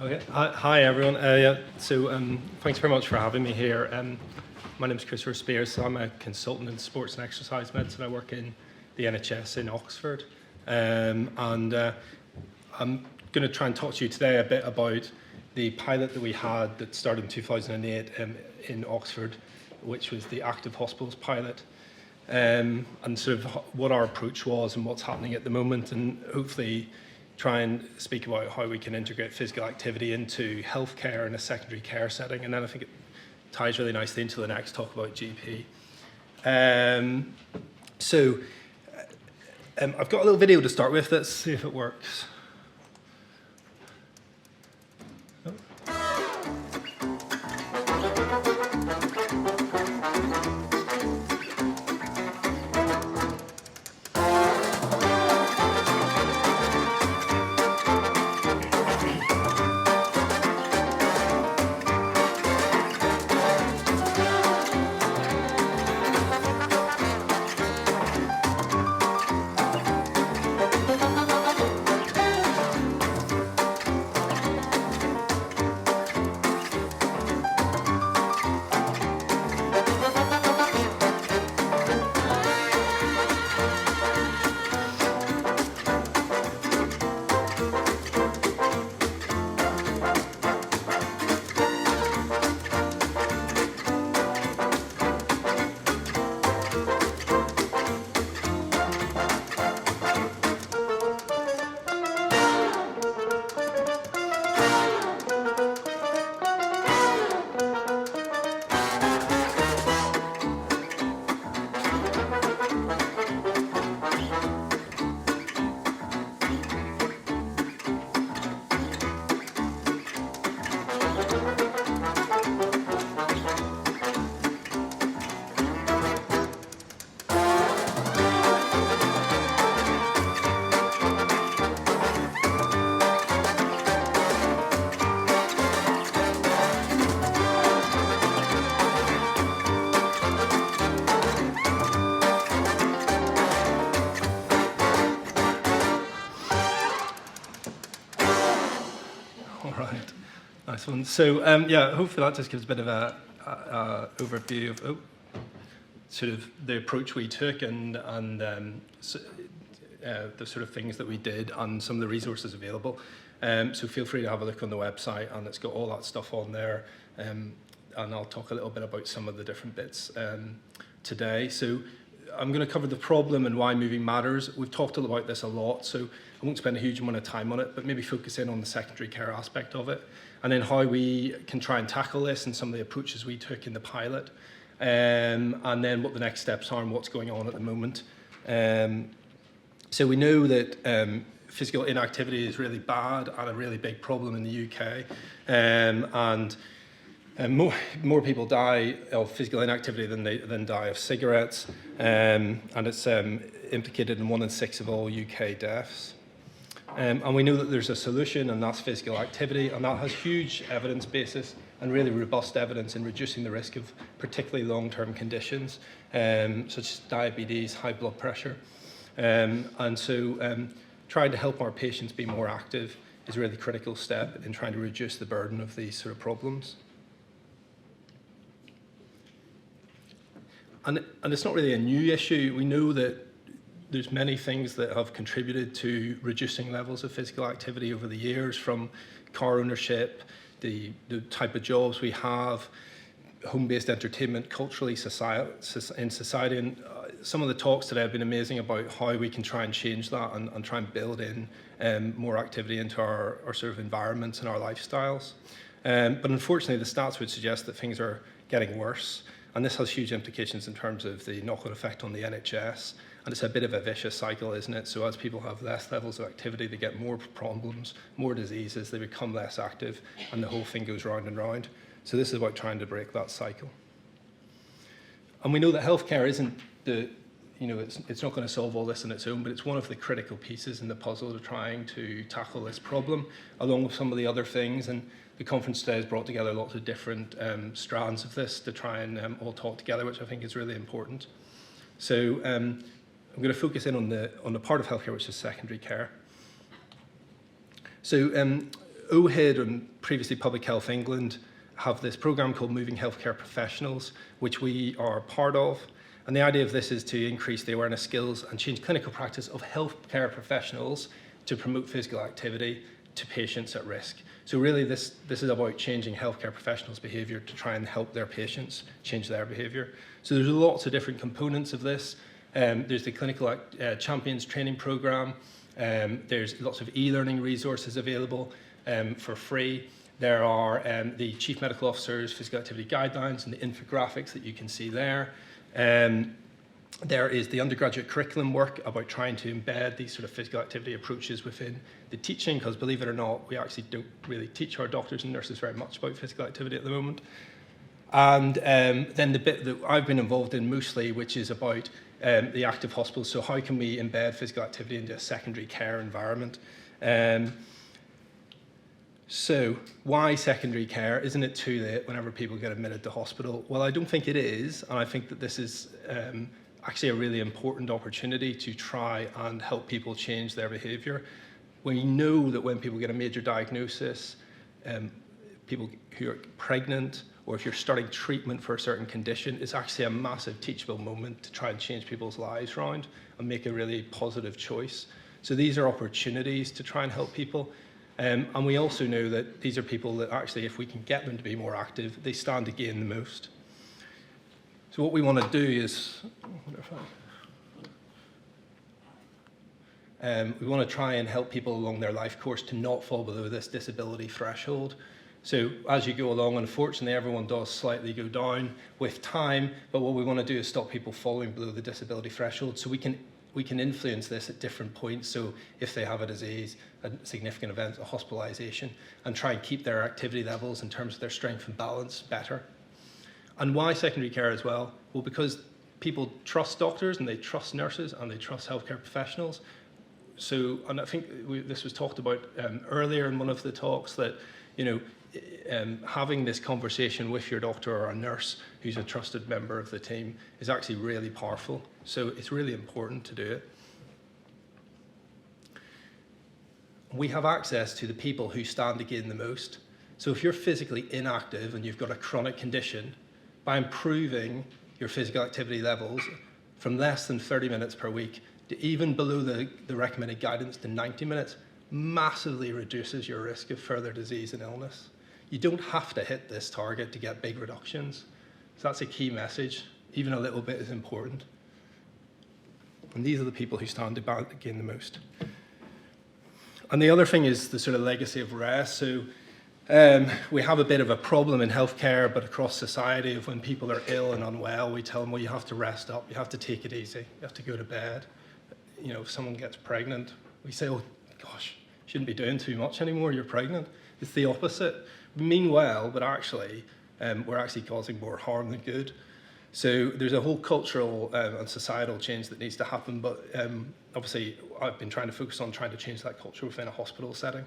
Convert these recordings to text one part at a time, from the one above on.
Okay. Hi everyone. Thanks very much for having me here. My name is Speers. So I'm a consultant in sports and exercise medicine. I work in the NHS in Oxford, and I'm going to try and talk to you today a bit about the pilot that we had that started in 2008 in Oxford, which was the active hospitals pilot, and sort of what our approach was and what's happening at the moment, and hopefully try and speak about how we can integrate physical activity into healthcare in a secondary care setting. And then I think it ties really nicely into the next talk about GP. I've got a little video to start with. Let's see if it works. So hopefully that just gives a bit of a overview of sort of the approach we took and the sort of things that we did and some of the resources available. So feel free to have a look on the website, and it's got all that stuff on there. And I'll talk a little bit about some of the different bits today. So I'm going to cover the problem and why moving matters. We've talked about this a lot, so I won't spend a huge amount of time on it, but maybe focus in on the secondary care aspect of it, and then how we can try and tackle this and some of the approaches we took in the pilot, and then what the next steps are and what's going on at the moment. So we know that physical inactivity is really bad and a really big problem in the UK, and more people die of physical inactivity than die of cigarettes, and it's implicated in 1 in 6 of all UK deaths. And we know that there's a solution, and that's physical activity, and that has huge evidence basis and really robust evidence in reducing the risk of particularly long-term conditions, such as diabetes, high blood pressure. And so trying to help our patients be more active is a really critical step in trying to reduce the burden of these sort of problems. And it's not really a new issue. We know that there's many things that have contributed to reducing levels of physical activity over the years, from car ownership, the type of jobs we have, home-based entertainment culturally in society. And some of the talks today have been amazing about how we can try and change that and try and build in more activity into our sort of environments and our lifestyles. But unfortunately, the stats would suggest that things are getting worse. And this has huge implications in terms of the knock-on effect on the NHS. And it's a bit of a vicious cycle, isn't it? So as people have less levels of activity, they get more problems, more diseases, they become less active, and the whole thing goes round and round. So this is about trying to break that cycle. And we know that healthcare isn't it's not going to solve all this on its own, but it's one of the critical pieces in the puzzle to trying to tackle this problem, along with some of the other things. And the conference today has brought together lots of different strands of this to try and all talk together, which I think is really important. So I'm going to focus in on the part of healthcare which is secondary care. So OHID and previously Public Health England have this program called Moving Healthcare Professionals, which we are part of. And the idea of this is to increase the awareness, skills, and change clinical practice of healthcare professionals to promote physical activity to patients at risk. So really this is about changing healthcare professionals' behaviour to try and help their patients change their behaviour. So there's lots of different components of this. There's the Clinical Champions training programme. There's lots of e-learning resources available for free. There are the Chief Medical Officer's physical activity guidelines and the infographics that you can see there. There is the undergraduate curriculum work about trying to embed these sort of physical activity approaches within the teaching, because believe it or not, we actually don't really teach our doctors and nurses very much about physical activity at the moment. And then the bit that I've been involved in mostly, which is about the active hospital. So how can we embed physical activity into a secondary care environment? So why secondary care? Isn't it too late whenever people get admitted to hospital? Well, I don't think it is, and I think that this is actually a really important opportunity to try and help people change their behaviour. We know that when people get a major diagnosis, people who are pregnant, or if you're starting treatment for a certain condition, it's actually a massive teachable moment to try and change people's lives around and make a really positive choice. So these are opportunities to try and help people. And we also know that these are people that actually, if we can get them to be more active, they stand to gain the most. So what we want to do is, we want to try and help people along their life course to not fall below this disability threshold. So as you go along, unfortunately, everyone does slightly go down with time, but what we want to do is stop people falling below the disability threshold so we can influence this at different points. So if they have a disease, a significant event, a hospitalisation, and try and keep their activity levels in terms of their strength and balance better. And why secondary care as well? Well, because people trust doctors and they trust nurses and they trust healthcare professionals. So, and I think this was talked about earlier in one of the talks, that, you know, having this conversation with your doctor or a nurse who's a trusted member of the team is actually really powerful. So it's really important to do it. We have access to the people who stand to gain the most. So if you're physically inactive and you've got a chronic condition, by improving your physical activity levels from less than 30 minutes per week to even below the recommended guidance to 90 minutes, massively reduces your risk of further disease and illness. You don't have to hit this target to get big reductions. So that's a key message. Even a little bit is important. And these are the people who stand to gain the most. And the other thing is the sort of legacy of rest. So we have a bit of a problem in healthcare, but across society, of when people are ill and unwell, we tell them, well, you have to rest up, you have to take it easy, you have to go to bed. You know, if someone gets pregnant, we say, oh, gosh, you shouldn't be doing too much anymore, you're pregnant. It's the opposite. We mean well, but actually, we're actually causing more harm than good. So there's a whole cultural and societal change that needs to happen, but obviously I've been trying to focus on trying to change that culture within a hospital setting.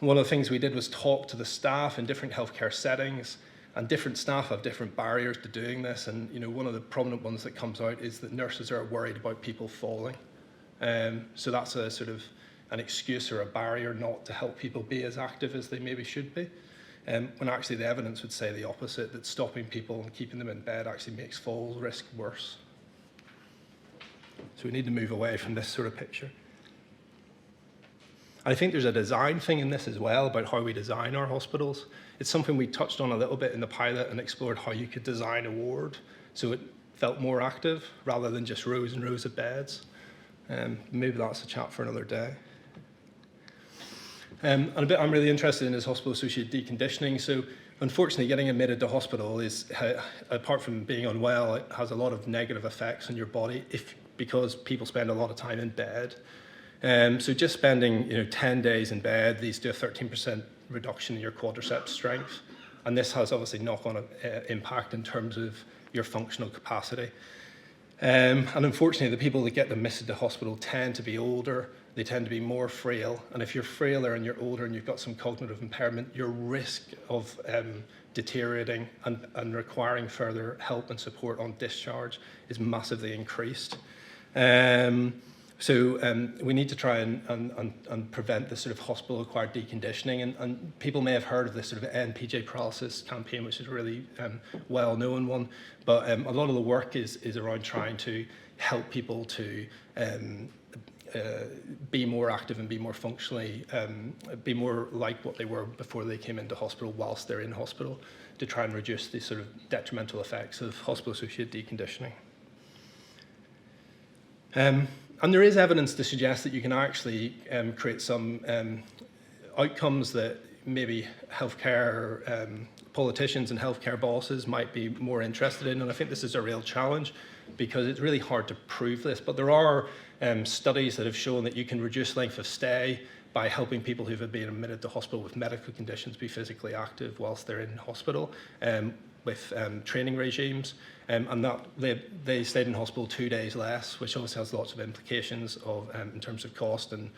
And one of the things we did was talk to the staff in different healthcare settings, and different staff have different barriers to doing this. And you know, one of the prominent ones that comes out is that nurses are worried about people falling. So that's a sort of an excuse or a barrier not to help people be as active as they maybe should be. When actually the evidence would say the opposite, that stopping people and keeping them in bed actually makes fall risk worse. So we need to move away from this sort of picture. I think there's a design thing in this as well, about how we design our hospitals. It's something we touched on a little bit in the pilot and explored how you could design a ward so it felt more active rather than just rows and rows of beds. Maybe that's a chat for another day. And a bit I'm really interested in is hospital-associated deconditioning. So unfortunately, getting admitted to hospital is, apart from being unwell, it has a lot of negative effects on your body because people spend a lot of time in bed. So just spending 10 days in bed leads to a 13% reduction in your quadriceps strength. And this has obviously knock-on impact in terms of your functional capacity. And unfortunately, the people that get admitted to hospital tend to be older. They tend to be more frail. And if you're frailer and you're older and you've got some cognitive impairment, your risk of deteriorating and requiring further help and support on discharge is massively increased. we need to try and prevent this sort of hospital-acquired deconditioning, and people may have heard of this sort of NPJ paralysis campaign, which is a really well-known one, but a lot of the work is around trying to help people to be more active and be more functionally, be more like what they were before they came into hospital whilst they're in hospital, to try and reduce the sort of detrimental effects of hospital-associated deconditioning. And there is evidence to suggest that you can actually create some outcomes that maybe healthcare politicians and healthcare bosses might be more interested in, and I think this is a real challenge because it's really hard to prove this, but there are studies that have shown that you can reduce length of stay by helping people who have been admitted to hospital with medical conditions be physically active whilst they're in hospital with training regimes, and that they stayed in hospital 2 days less, which obviously has lots of implications of, in terms of cost and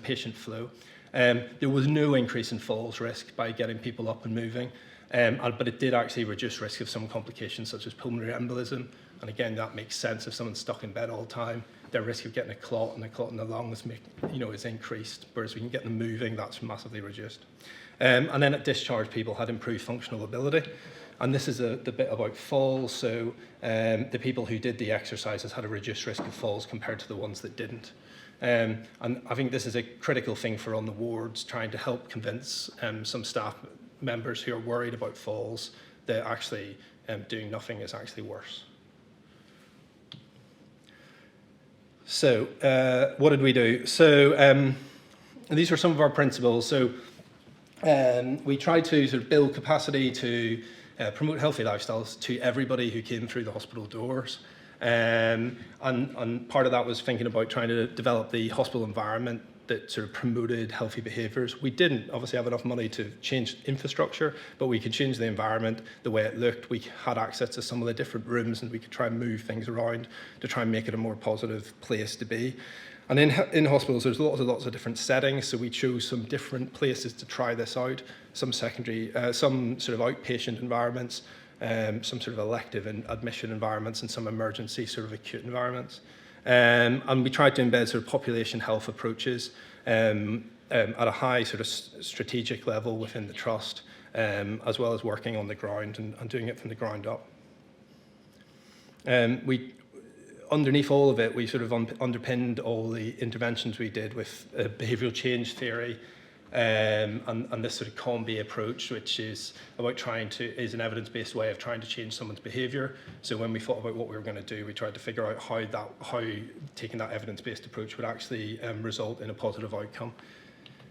patient flow. There was no increase in falls risk by getting people up and moving, but it did actually reduce risk of some complications such as pulmonary embolism, and again that makes sense. If someone's stuck in bed all the time, their risk of getting a clot in the lungs is increased, whereas we can get them moving, that's massively reduced. And then at discharge, people had improved functional ability. And this is the bit about falls. So the people who did the exercises had a reduced risk of falls compared to the ones that didn't. And I think this is a critical thing for on the wards, trying to help convince some staff members who are worried about falls that actually doing nothing is actually worse. So what did we do? So these were some of our principles. So we tried to sort of build capacity to promote healthy lifestyles to everybody who came through the hospital doors. And part of that was thinking about trying to develop the hospital environment that sort of promoted healthy behaviours. We didn't obviously have enough money to change infrastructure, but we could change the environment, the way it looked. We had access to some of the different rooms and we could try and move things around to try and make it a more positive place to be. And in hospitals, there's lots of different settings, so we chose some different places to try this out, some secondary, some sort of outpatient environments, some sort of elective and admission environments, and some emergency sort of acute environments. And we tried to embed sort of population health approaches at a high sort of strategic level within the trust, as well as working on the ground and doing it from the ground up. Underneath all of it, we sort of underpinned all the interventions we did with behavioural change theory and this sort of COMBI approach, which is about is an evidence-based way of trying to change someone's behaviour. So when we thought about what we were going to do, we tried to figure out how taking that evidence-based approach would actually result in a positive outcome.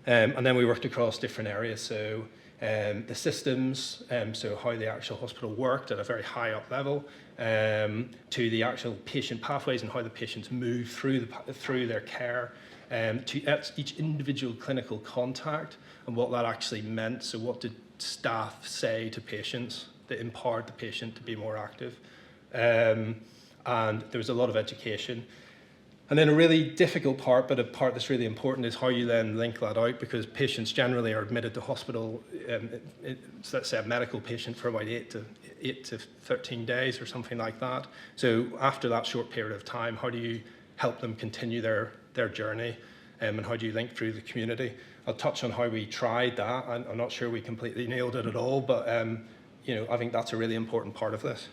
And then we worked across different areas. So the systems, so how the actual hospital worked at a very high up level, to the actual patient pathways and how the patients move through their care, to each individual clinical contact and what that actually meant. So what did staff say to patients that empowered the patient to be more active? And there was a lot of education. And then a really difficult part, but a part that's really important, is how you then link that out, because patients generally are admitted to hospital, so let's say a medical patient, for about 8 to 13 days or something like that. So after that short period of time, how do you help them continue their journey, and how do you link through the community? I'll touch on how we tried that. I'm not sure we completely nailed it at all, but I think that's a really important part of this.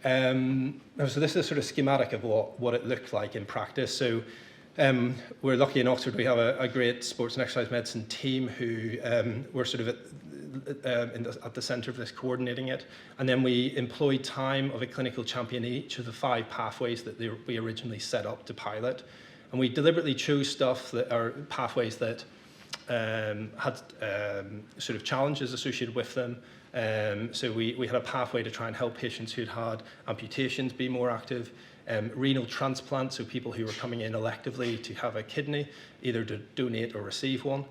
So this is a sort of schematic of what it looked like in practice. So we're lucky in Oxford, we have a great sports and exercise medicine team who were sort of at the centre of this, coordinating it. And then we employed time of a clinical champion in each of the 5 pathways that we originally set up to pilot. And we deliberately chose stuff that are pathways that had sort of challenges associated with them. So we had a pathway to try and help patients who'd had amputations be more active, renal transplant, so people who were coming in electively to have a kidney, either to donate or receive one.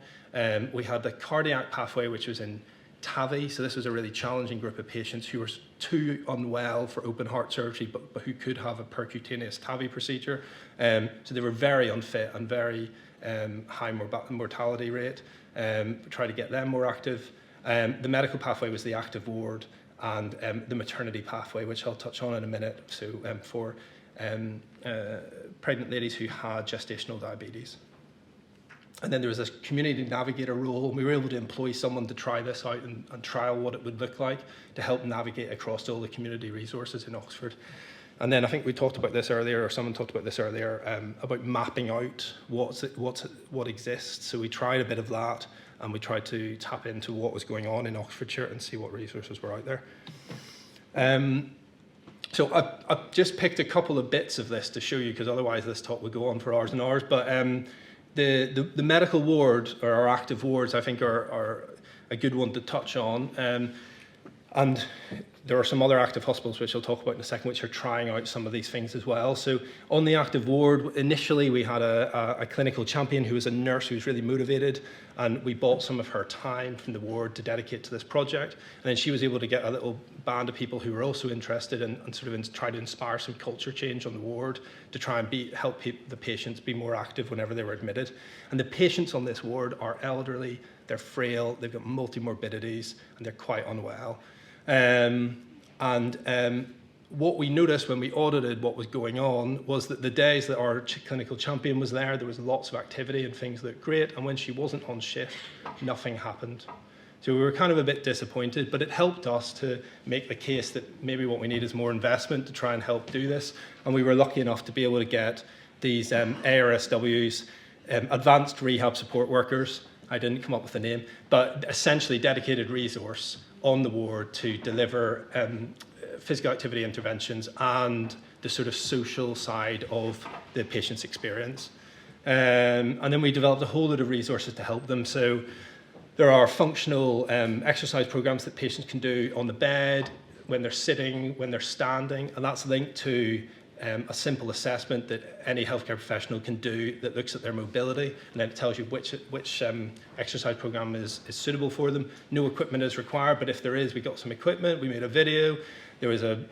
We had the cardiac pathway, which was in TAVI, so this was a really challenging group of patients who were too unwell for open heart surgery, but who could have a percutaneous TAVI procedure. So they were very unfit and very high mortality rate. Try to get them more active. The medical pathway was the active ward, and the maternity pathway, which I'll touch on in a minute, so for pregnant ladies who had gestational diabetes. And then there was this community navigator role, and we were able to employ someone to try this out and trial what it would look like to help navigate across all the community resources in Oxford. And then I think we talked about this earlier, or someone talked about this earlier, about mapping out what exists. So we tried a bit of that, and we tried to tap into what was going on in Oxfordshire and see what resources were out there. So I've just picked a couple of bits of this to show you, because otherwise this talk would go on for hours and hours. But the medical ward, or our active wards, I think are a good one to touch on. And there are some other active hospitals, which I'll talk about in a second, which are trying out some of these things as well. So on the active ward, initially we had a clinical champion who was a nurse who was really motivated, and we bought some of her time from the ward to dedicate to this project. And then she was able to get a little band of people who were also interested and sort of try to inspire some culture change on the ward to try and help the patients be more active whenever they were admitted. And the patients on this ward are elderly, they're frail, they've got multimorbidities, and they're quite unwell. What we noticed when we audited what was going on was that the days that our clinical champion was there was lots of activity and things looked great, and when she wasn't on shift, nothing happened. So we were kind of a bit disappointed, but it helped us to make the case that maybe what we need is more investment to try and help do this. And we were lucky enough to be able to get these ARSWs, advanced rehab support workers. I didn't come up with a name, but essentially dedicated resource on the ward to deliver physical activity interventions and the sort of social side of the patient's experience. And then we developed a whole lot of resources to help them. So there are functional exercise programs that patients can do on the bed, when they're sitting, when they're standing, and that's linked to a simple assessment that any healthcare professional can do that looks at their mobility, and then it tells you which exercise program is suitable for them. No equipment is required, but if there is, we got some equipment, we made a video, there was a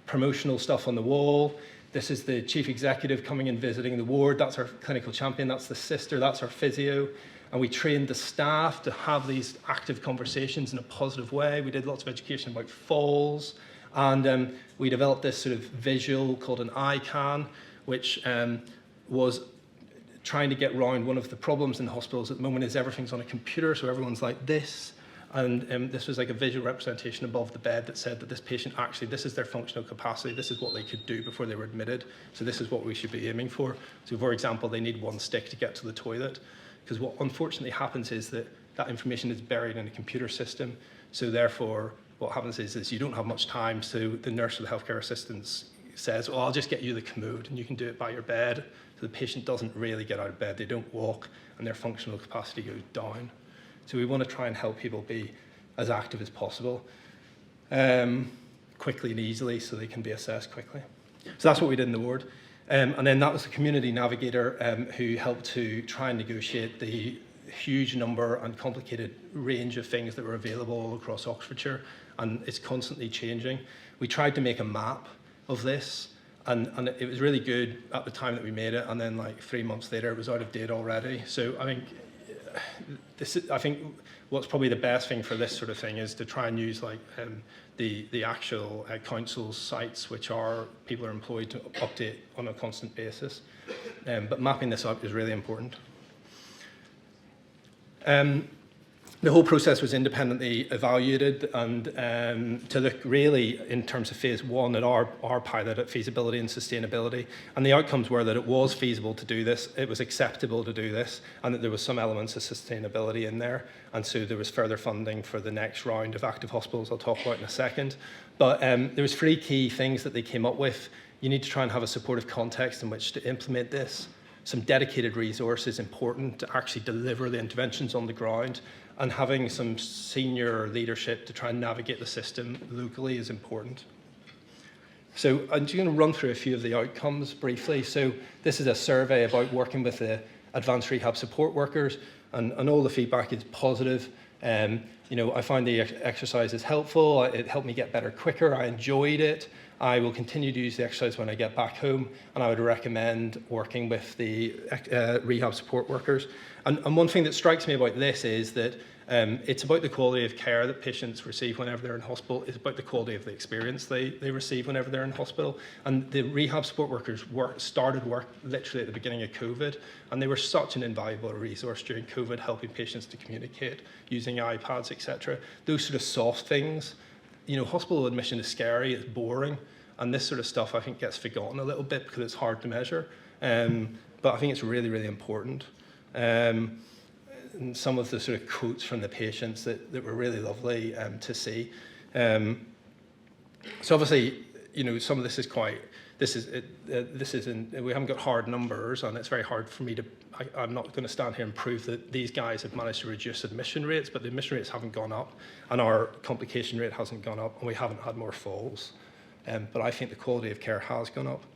promotional stuff on the wall. This is the chief executive coming and visiting the ward, that's our clinical champion, that's the sister, that's our physio. And we trained the staff to have these active conversations in a positive way. We did lots of education about falls. And we developed this sort of visual called an ICANN, which was trying to get around one of the problems in hospitals at the moment is everything's on a computer, so everyone's like this. And this was like a visual representation above the bed that said that this patient actually, this is their functional capacity, this is what they could do before they were admitted, so this is what we should be aiming for. So for example, they need one stick to get to the toilet, because what unfortunately happens is that that information is buried in a computer system, so therefore what happens is you don't have much time, so the nurse or the healthcare assistant says, oh, I'll just get you the commode and you can do it by your bed. So the patient doesn't really get out of bed, they don't walk, and their functional capacity goes down. So we want to try and help people be as active as possible, quickly and easily, so they can be assessed quickly. So that's what we did in the ward. And then that was the community navigator who helped to try and negotiate the huge number and complicated range of things that were available all across Oxfordshire, and it's constantly changing. We tried to make a map of this, and it was really good at the time that we made it, and then like 3 months later it was out of date already. So I think what's probably the best thing for this sort of thing is to try and use like the actual council's sites, which people are employed to update on a constant basis. But mapping this up is really important. The whole process was independently evaluated, and to look really in terms of phase one at our pilot at feasibility and sustainability. And the outcomes were that it was feasible to do this, it was acceptable to do this, and that there was some elements of sustainability in there. And so there was further funding for the next round of active hospitals I'll talk about in a second. But there was 3 key things that they came up with. You need to try and have a supportive context in which to implement this. Some dedicated resources important to actually deliver the interventions on the ground, and having some senior leadership to try and navigate the system locally is important. So I'm just going to run through a few of the outcomes briefly. So this is a survey about working with the advanced rehab support workers, and all the feedback is positive. I find the exercises helpful. It helped me get better quicker. I enjoyed it. I will continue to use the exercise when I get back home, and I would recommend working with the rehab support workers. And one thing that strikes me about this is that it's about the quality of care that patients receive whenever they're in hospital. It's about the quality of the experience they receive whenever they're in hospital. And the rehab support workers started work literally at the beginning of COVID, and they were such an invaluable resource during COVID, helping patients to communicate using iPads, etc. Those sort of soft things. Hospital admission is scary, it's boring, and this sort of stuff I think gets forgotten a little bit because it's hard to measure. But I think it's really, really important. And some of the sort of quotes from the patients that were really lovely to see. So obviously, some of this is we haven't got hard numbers, and it's very hard for me to, I'm not going to stand here and prove that these guys have managed to reduce admission rates, but the admission rates haven't gone up, and our complication rate hasn't gone up, and we haven't had more falls. But I think the quality of care has gone up.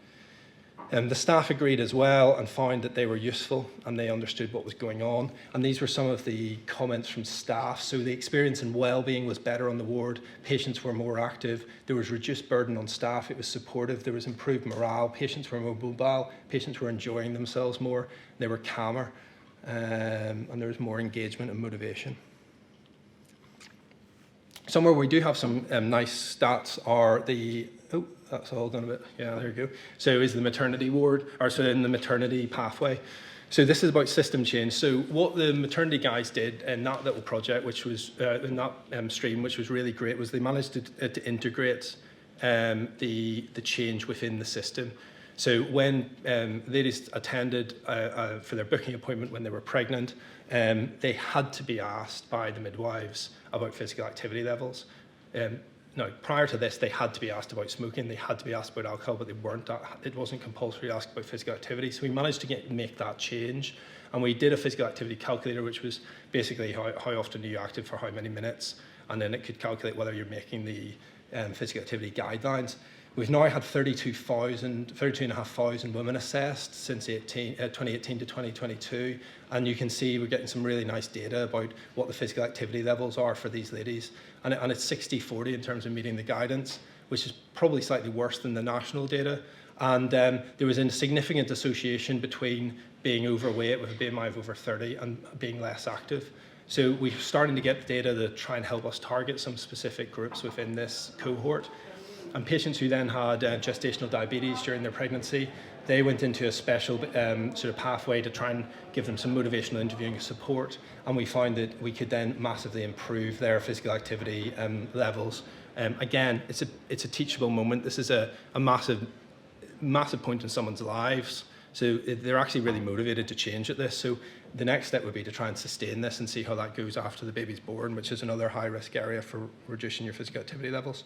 The staff agreed as well and found that they were useful and they understood what was going on. And these were some of the comments from staff. So the experience and well-being was better on the ward. Patients were more active. There was reduced burden on staff. It was supportive. There was improved morale. Patients were more mobile. Patients were enjoying themselves more. They were calmer. And there was more engagement and motivation. Somewhere we do have some nice stats are the, that's all done a bit. Yeah, there you go. So is the maternity ward, or so in the maternity pathway. So this is about system change. So what the maternity guys did in that little project, which was in that stream, which was really great, was they managed to integrate the change within the system. So when ladies attended for their booking appointment when they were pregnant, they had to be asked by the midwives about physical activity levels. Now, prior to this, they had to be asked about smoking, they had to be asked about alcohol, but they weren't. It wasn't compulsory to ask about physical activity. So we managed to make that change. And we did a physical activity calculator, which was basically how often are you active for how many minutes. And then it could calculate whether you're making the physical activity guidelines. We've now had 32,500 women assessed since 2018 to 2022. And you can see we're getting some really nice data about what the physical activity levels are for these ladies. And it's 60-40 in terms of meeting the guidance, which is probably slightly worse than the national data. And there was a significant association between being overweight with a BMI of over 30 and being less active. So we're starting to get data to try and help us target some specific groups within this cohort. And patients who then had gestational diabetes during their pregnancy, they went into a special sort of pathway to try and give them some motivational interviewing support. And we found that we could then massively improve their physical activity levels. Again, it's a teachable moment. This is a massive point in someone's lives. So they're actually really motivated to change at this. So the next step would be to try and sustain this and see how that goes after the baby's born, which is another high-risk area for reducing your physical activity levels.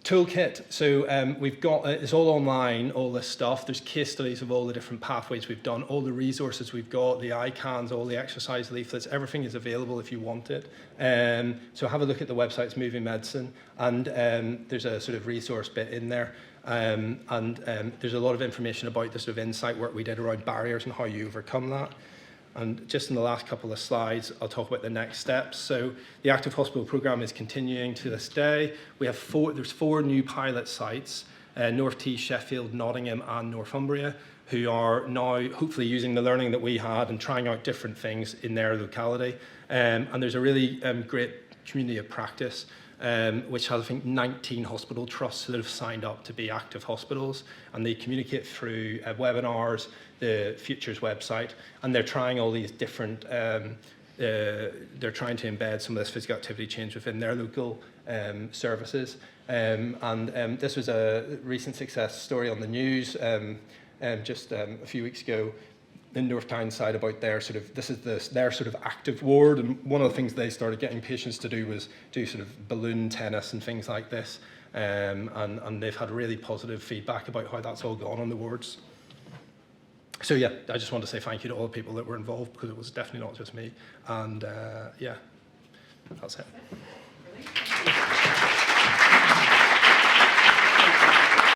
Toolkit, so we've got, it's all online, all this stuff. There's case studies of all the different pathways we've done, all the resources we've got, the icons, all the exercise leaflets, everything is available if you want it. So have a look at the website's Moving Medicine, and there's a sort of resource bit in there. And there's a lot of information about the sort of insight work we did around barriers and how you overcome that. And just in the last couple of slides, I'll talk about the next steps. So the Active Hospital Programme is continuing to this day. We have there's four new pilot sites, North Tees, Sheffield, Nottingham and Northumbria, who are now hopefully using the learning that we had and trying out different things in their locality. And there's a really great community of practice, which has, I think, 19 hospital trusts that have signed up to be active hospitals, and they communicate through webinars, the Futures website, and they're trying all these different, they're trying to embed some of this physical activity change within their local services. This was a recent success story on the news just a few weeks ago in North Tyneside about their sort of, their sort of active ward, and one of the things they started getting patients to do was do sort of balloon tennis and things like this, and they've had really positive feedback about how that's all gone on the wards. So yeah, I just want to say thank you to all the people that were involved, because it was definitely not just me, and yeah, that's it.